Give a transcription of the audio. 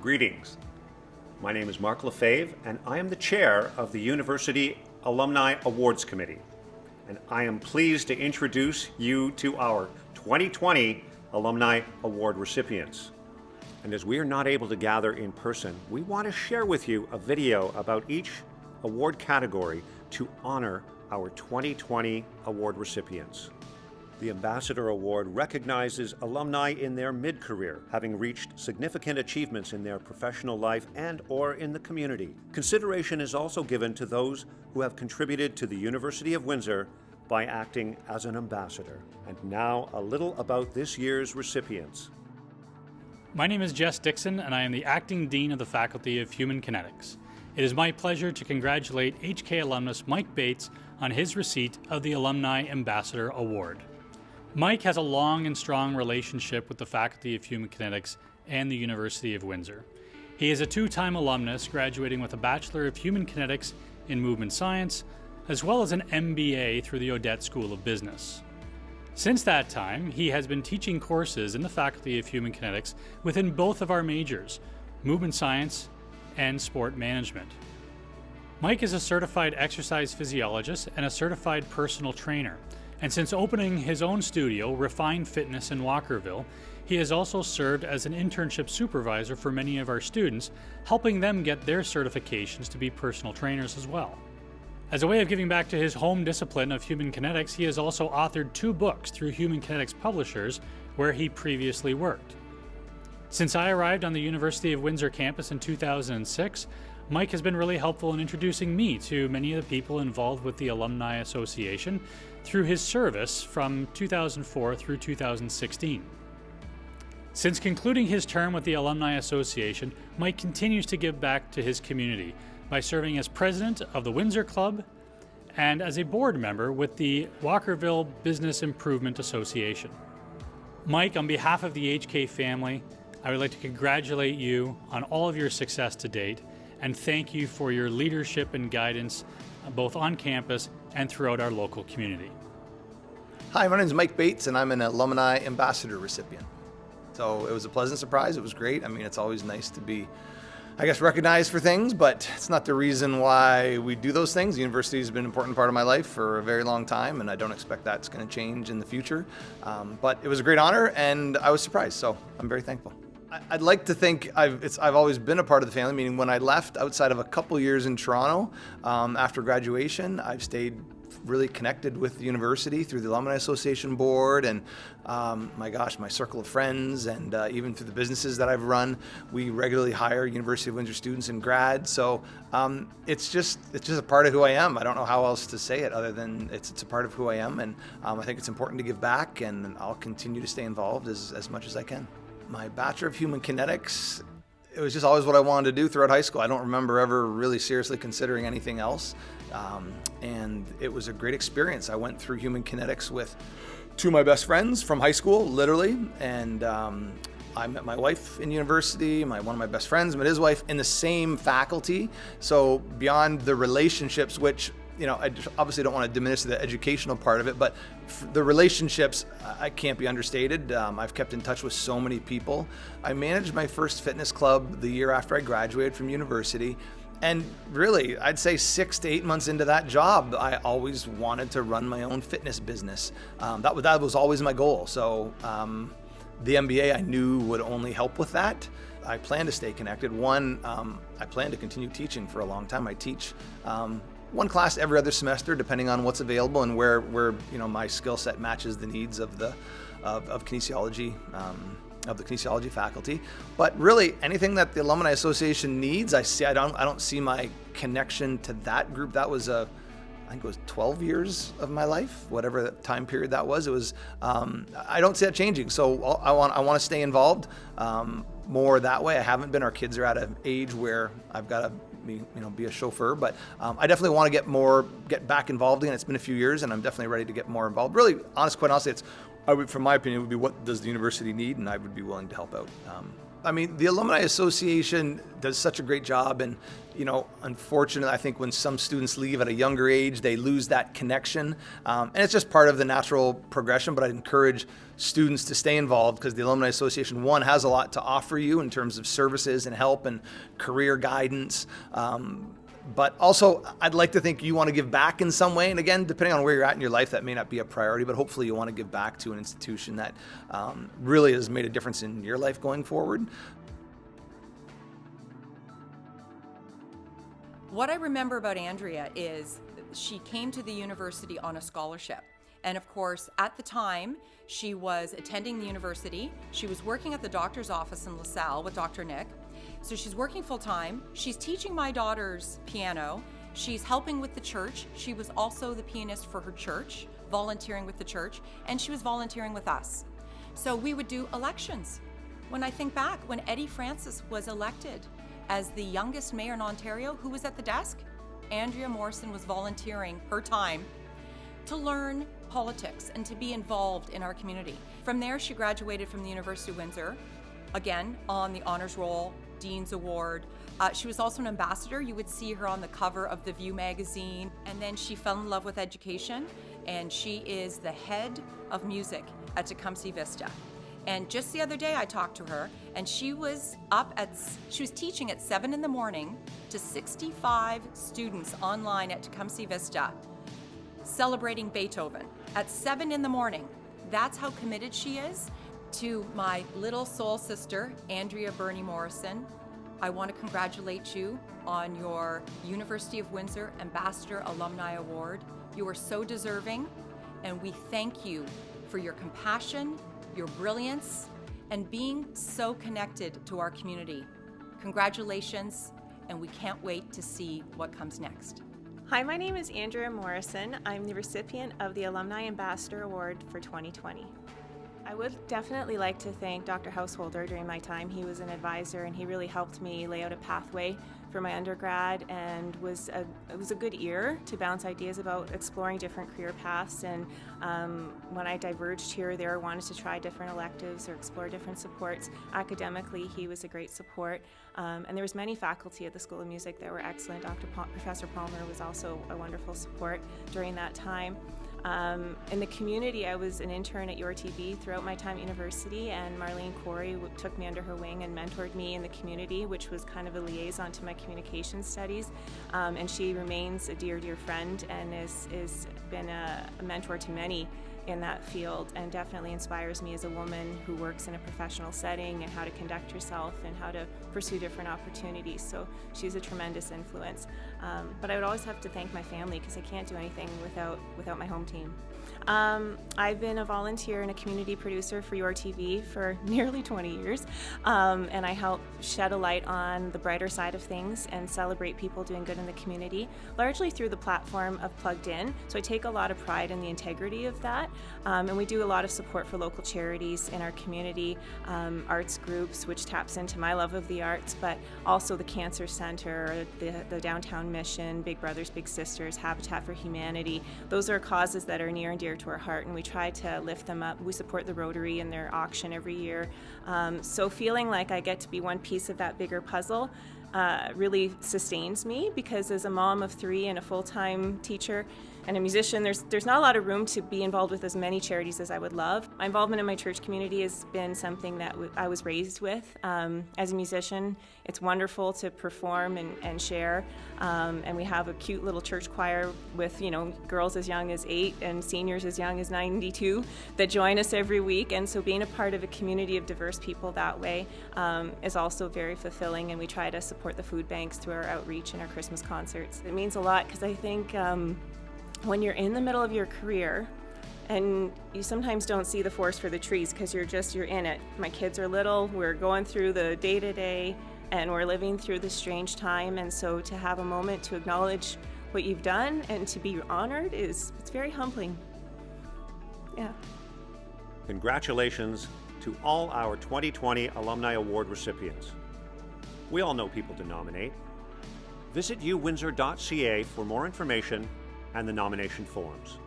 Greetings. My name is Mark Lefebvre, and I am the chair of the University Alumni Awards Committee. And I am pleased to introduce you to our 2020 Alumni Award recipients. And as we are not able to gather in person, we want to share with you a video about each award category to honor our 2020 award recipients. The Ambassador Award recognizes alumni in their mid-career, having reached significant achievements in their professional life and/or in the community. Consideration is also given to those who have contributed to the University of Windsor by acting as an ambassador. And now a little about this year's recipients. My name is Jess Dixon, and I am the Acting Dean of the Faculty of Human Kinetics. It is my pleasure to congratulate HK alumnus Mike Bates on his receipt of the Alumni Ambassador Award. Mike has a long and strong relationship with the Faculty of Human Kinetics and the University of Windsor. He is a two-time alumnus, graduating with a Bachelor of Human Kinetics in Movement Science, as well as an MBA through the Odette School of Business. Since that time, he has been teaching courses in the Faculty of Human Kinetics within both of our majors, Movement Science and Sport Management. Mike is a certified exercise physiologist and a certified personal trainer. And since opening his own studio, Refine Fitness in Walkerville, he has also served as an internship supervisor for many of our students, helping them get their certifications to be personal trainers as well. As a way of giving back to his home discipline of human kinetics, he has also authored 2 books through Human Kinetics Publishers, where he previously worked. Since I arrived on the University of Windsor campus in 2006, Mike has been really helpful in introducing me to many of the people involved with the Alumni Association through his service from 2004 through 2016. Since concluding his term with the Alumni Association, Mike continues to give back to his community by serving as president of the Windsor Club and as a board member with the Walkerville Business Improvement Association. Mike, on behalf of the HK family, I would like to congratulate you on all of your success to date and thank you for your leadership and guidance both on campus and throughout our local community. Hi, my name is Mike Bates, and I'm an Alumni Ambassador recipient. So it was a pleasant surprise. It was great. I mean, it's always nice to be, recognized for things, but it's not the reason why we do those things. The university has been an important part of my life for a very long time, and I don't expect that's going to change in the future. But it was a great honor, and I was surprised, so I'm very thankful. I'd like to think I've always been a part of the family, meaning when I left, outside of a couple years in Toronto, after graduation, I've stayed really connected with the university through the Alumni Association board and my circle of friends, and even through the businesses that I've run. We regularly hire University of Windsor students and grads, so it's just a part of who I am. I don't know how else to say it other than it's a part of who I am, and I think it's important to give back, and I'll continue to stay involved as much as I can. My Bachelor of Human Kinetics, it was just always what I wanted to do throughout high school. I don't remember ever really seriously considering anything else. And it was a great experience. I went through Human Kinetics with 2 of my best friends from high school, literally. And I met my wife in university, one of my best friends met his wife in the same faculty. So beyond the relationships, which I obviously don't want to diminish the educational part of it, but the relationships, I can't be understated. I've kept in touch with so many people. I managed my first fitness club the year after I graduated from university. And really, I'd say 6 to 8 months into that job, I always wanted to run my own fitness business. That was always my goal. So the MBA I knew would only help with that. I plan to stay connected. I plan to continue teaching for a long time. I teach 1 class every other semester, depending on what's available and where my skill set matches the needs of kinesiology, of the kinesiology faculty. But really, anything that the Alumni Association needs, I don't see my connection to that group. That was I think it was 12 years of my life, whatever time period that was. It was. I don't see that changing. So I want to stay involved more that way. I haven't been. Our kids are at an age where I've got to be a chauffeur, but I definitely want to get back involved again. It's been a few years, and I'm definitely ready to get more involved. Really, quite honestly, from my opinion, it would be what does the university need, and I would be willing to help out I mean, the Alumni Association does such a great job, and unfortunately, I think when some students leave at a younger age, they lose that connection, and it's just part of the natural progression. But I'd encourage students to stay involved, because the Alumni Association, one, has a lot to offer you in terms of services and help and career guidance. But also, I'd like to think you want to give back in some way. And again, depending on where you're at in your life, that may not be a priority, but hopefully you want to give back to an institution that really has made a difference in your life going forward. What I remember about Andrea is she came to the university on a scholarship. And of course, at the time, she was attending the university. She was working at the doctor's office in LaSalle with Dr. Nick. So she's working full time. She's teaching my daughter's piano. She's helping with the church. She was also the pianist for her church, volunteering with the church, and she was volunteering with us. So we would do elections. When I think back, when Eddie Francis was elected as the youngest mayor in Ontario, who was at the desk? Andrea Morrison was volunteering her time to learn politics and to be involved in our community. From there, she graduated from the University of Windsor, again on the honors roll, Dean's Award. She was also an ambassador. You would see her on the cover of the View magazine. And then she fell in love with education, and she is the head of music at Tecumseh Vista. And just the other day I talked to her, and she was teaching at 7 in the morning to 65 students online at Tecumseh Vista, celebrating Beethoven at 7 in the morning. That's how committed she is. To my little soul sister, Andrea Morrison, I want to congratulate you on your University of Windsor Ambassador Alumni Award. You are so deserving, and we thank you for your compassion, your brilliance, and being so connected to our community. Congratulations, and we can't wait to see what comes next. Hi, my name is Andrea Morrison. I'm the recipient of the Alumni Ambassador Award for 2020. I would definitely like to thank Dr. Householder during my time. He was an advisor, and he really helped me lay out a pathway for my undergrad, and it was a good year to bounce ideas about exploring different career paths. And when I diverged here or there, wanted to try different electives or explore different supports, academically he was a great support. And there was many faculty at the School of Music that were excellent. Professor Palmer was also a wonderful support during that time. In the community, I was an intern at URTV throughout my time at university, and Marlene Corey took me under her wing and mentored me in the community, which was kind of a liaison to my communication studies. And she remains a dear, dear friend, and is been a mentor to many in that field, and definitely inspires me as a woman who works in a professional setting and how to conduct yourself and how to pursue different opportunities. So she's a tremendous influence. But I would always have to thank my family, because I can't do anything without my home team. I've been a volunteer and a community producer for URTV for nearly 20 years, and I help shed a light on the brighter side of things and celebrate people doing good in the community, largely through the platform of Plugged In. So I take a lot of pride in the integrity of that, and we do a lot of support for local charities in our community, arts groups, which taps into my love of the arts, but also the Cancer Center, the Downtown Mission, Big Brothers Big Sisters, Habitat for Humanity. Those are causes that are near and dear to our heart, and we try to lift them up. We support the Rotary in their auction every year. So feeling like I get to be one piece of that bigger puzzle really sustains me, because as a mom of 3 and a full-time teacher and a musician, there's not a lot of room to be involved with as many charities as I would love. My involvement in my church community has been something that I was raised with. As a musician, it's wonderful to perform and share, and we have a cute little church choir with girls as young as 8 and seniors as young as 92 that join us every week. And so being a part of a community of diverse people that way is also very fulfilling, and we try to support the food banks through our outreach and our Christmas concerts. It means a lot, because I think when you're in the middle of your career, and you sometimes don't see the forest for the trees because you're in it. My kids are little, we're going through the day-to-day, and we're living through this strange time, and so to have a moment to acknowledge what you've done and to be honored it's very humbling. Yeah. Congratulations to all our 2020 Alumni Award recipients. We all know people to nominate. Visit uwindsor.ca for more information and the nomination forms.